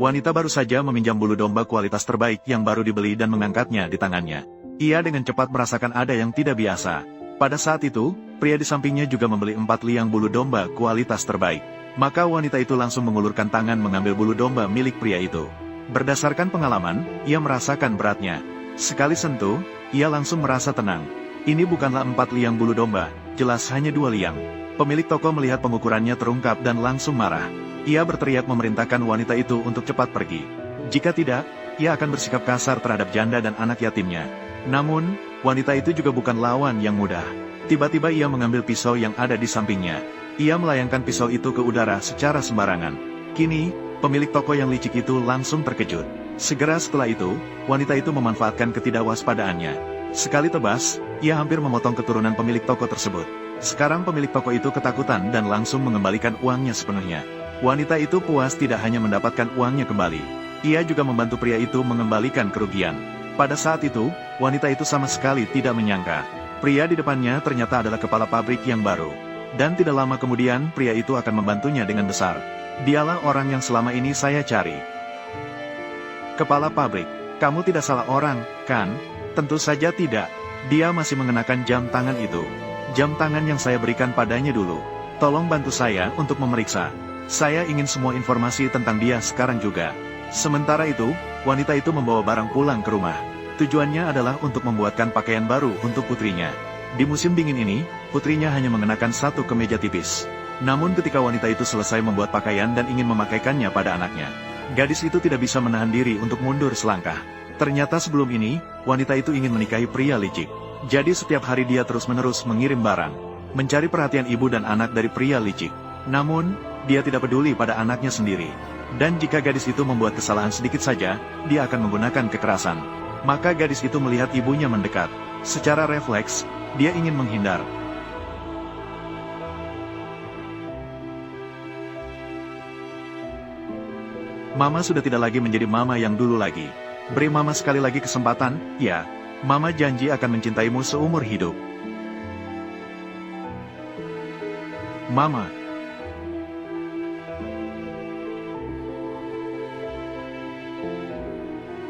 Wanita baru saja meminjam bulu domba kualitas terbaik yang baru dibeli dan mengangkatnya di tangannya. Ia dengan cepat merasakan ada yang tidak biasa. Pada saat itu, pria di sampingnya juga membeli 4 liang bulu domba kualitas terbaik. Maka wanita itu langsung mengulurkan tangan mengambil bulu domba milik pria itu. Berdasarkan pengalaman, ia merasakan beratnya. Sekali sentuh, ia langsung merasa tenang. Ini bukanlah 4 liang bulu domba, jelas hanya 2 liang. Pemilik toko melihat pengukurannya terungkap dan langsung marah. Ia berteriak memerintahkan wanita itu untuk cepat pergi. Jika tidak, ia akan bersikap kasar terhadap janda dan anak yatimnya. Namun, wanita itu juga bukan lawan yang mudah. Tiba-tiba ia mengambil pisau yang ada di sampingnya. Ia melayangkan pisau itu ke udara secara sembarangan. Kini, pemilik toko yang licik itu langsung terkejut. Segera setelah itu, wanita itu memanfaatkan ketidakwaspadaannya. Sekali tebas, ia hampir memotong keturunan pemilik toko tersebut. Sekarang pemilik toko itu ketakutan dan langsung mengembalikan uangnya sepenuhnya. Wanita itu puas tidak hanya mendapatkan uangnya kembali. Ia juga membantu pria itu mengembalikan kerugian. Pada saat itu, wanita itu sama sekali tidak menyangka. Pria di depannya ternyata adalah kepala pabrik yang baru. Dan tidak lama kemudian, pria itu akan membantunya dengan besar. Dialah orang yang selama ini saya cari. Kepala pabrik, kamu tidak salah orang, kan? Tentu saja tidak. Dia masih mengenakan jam tangan itu. Jam tangan yang saya berikan padanya dulu. Tolong bantu saya untuk memeriksa. Saya ingin semua informasi tentang dia sekarang juga. Sementara itu, wanita itu membawa barang pulang ke rumah. Tujuannya adalah untuk membuatkan pakaian baru untuk putrinya. Di musim dingin ini, putrinya hanya mengenakan satu kemeja tipis. Namun ketika wanita itu selesai membuat pakaian dan ingin memakaikannya pada anaknya, gadis itu tidak bisa menahan diri untuk mundur selangkah. Ternyata sebelum ini, wanita itu ingin menikahi pria licik. Jadi setiap hari dia terus-menerus mengirim barang, mencari perhatian ibu dan anak dari pria licik. Namun, dia tidak peduli pada anaknya sendiri. Dan jika gadis itu membuat kesalahan sedikit saja, dia akan menggunakan kekerasan. Maka gadis itu melihat ibunya mendekat. Secara refleks, dia ingin menghindar. Mama sudah tidak lagi menjadi mama yang dulu lagi. Beri mama sekali lagi kesempatan, ya. Mama janji akan mencintaimu seumur hidup. Mama.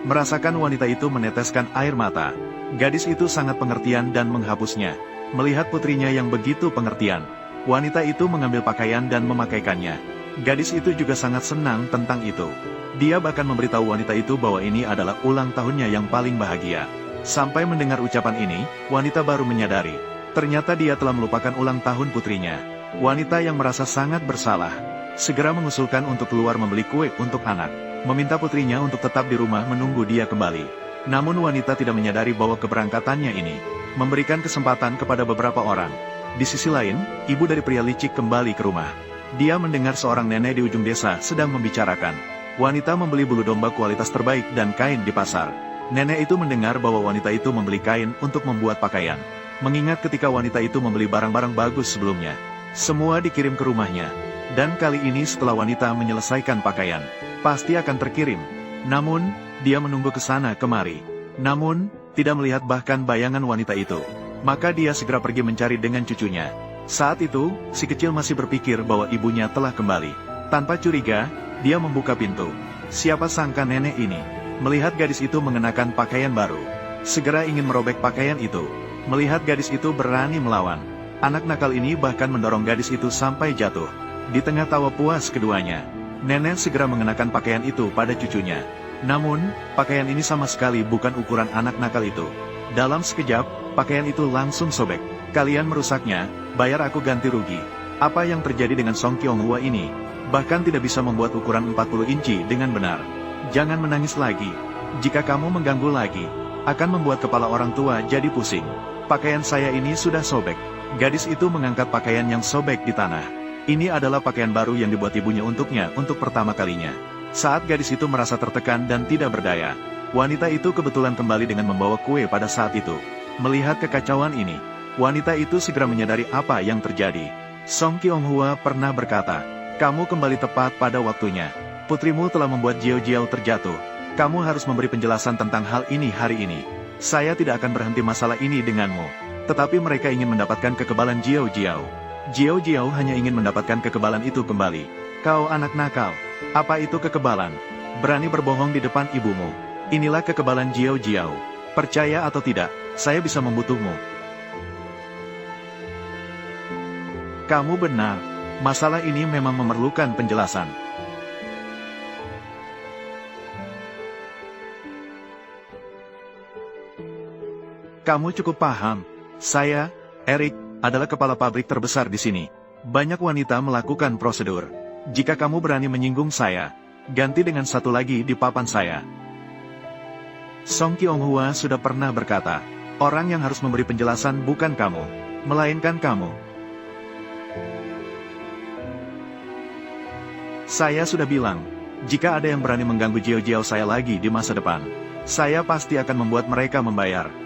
Merasakan wanita itu meneteskan air mata. Gadis itu sangat pengertian dan menghapusnya. Melihat putrinya yang begitu pengertian, wanita itu mengambil pakaian dan memakaikannya. Gadis itu juga sangat senang tentang itu. Dia bahkan memberitahu wanita itu bahwa ini adalah ulang tahunnya yang paling bahagia. Sampai mendengar ucapan ini, wanita baru menyadari. Ternyata dia telah melupakan ulang tahun putrinya. Wanita yang merasa sangat bersalah, segera mengusulkan untuk keluar membeli kue untuk anak. Meminta putrinya untuk tetap di rumah menunggu dia kembali. Namun wanita tidak menyadari bahwa keberangkatannya ini memberikan kesempatan kepada beberapa orang. Di sisi lain, ibu dari pria licik kembali ke rumah. Dia mendengar seorang nenek di ujung desa sedang membicarakan. Wanita membeli bulu domba kualitas terbaik dan kain di pasar. Nenek itu mendengar bahwa wanita itu membeli kain untuk membuat pakaian. Mengingat ketika wanita itu membeli barang-barang bagus sebelumnya, semua dikirim ke rumahnya. Dan kali ini setelah wanita menyelesaikan pakaian, pasti akan terkirim. Namun, dia menunggu ke sana kemari. Namun, tidak melihat bahkan bayangan wanita itu. Maka dia segera pergi mencari dengan cucunya. Saat itu, si kecil masih berpikir bahwa ibunya telah kembali. Tanpa curiga, dia membuka pintu. Siapa sangka nenek ini melihat gadis itu mengenakan pakaian baru. Segera ingin merobek pakaian itu. Melihat gadis itu berani melawan, anak nakal ini bahkan mendorong gadis itu sampai jatuh. Di tengah tawa puas keduanya, nenek segera mengenakan pakaian itu pada cucunya. Namun, pakaian ini sama sekali bukan ukuran anak nakal itu. Dalam sekejap, pakaian itu langsung sobek. Kalian merusaknya, bayar aku ganti rugi. Apa yang terjadi dengan Song Kyonghwa ini? Bahkan tidak bisa membuat ukuran 40 inci dengan benar. Jangan menangis lagi. Jika kamu mengganggu lagi, akan membuat kepala orang tua jadi pusing. Pakaian saya ini sudah sobek. Gadis itu mengangkat pakaian yang sobek di tanah. Ini adalah pakaian baru yang dibuat ibunya untuknya untuk pertama kalinya. Saat gadis itu merasa tertekan dan tidak berdaya, wanita itu kebetulan kembali dengan membawa kue pada saat itu. Melihat kekacauan ini, wanita itu segera menyadari apa yang terjadi. Song Kyonghwa pernah berkata, "Kamu kembali tepat pada waktunya. Putrimu telah membuat Jiao terjatuh. Kamu harus memberi penjelasan tentang hal ini hari ini. Saya tidak akan berhenti masalah ini denganmu. Tetapi mereka ingin mendapatkan kekebalan Jiao. Jiao hanya ingin mendapatkan kekebalan itu kembali. Kau anak nakal. Apa itu kekebalan? Berani berbohong di depan ibumu. Inilah kekebalan Jiao Jiao. Percaya atau tidak, saya bisa membutuhmu. Kamu benar. Masalah ini memang memerlukan penjelasan. Kamu cukup paham. Saya, Eric, adalah kepala pabrik terbesar di sini. Banyak wanita melakukan prosedur. Jika kamu berani menyinggung saya, ganti dengan satu lagi di papan saya. Song Kyonghua sudah pernah berkata, orang yang harus memberi penjelasan bukan kamu, melainkan kamu. Saya sudah bilang, jika ada yang berani mengganggu Jiao Jiao saya lagi di masa depan, saya pasti akan membuat mereka membayar.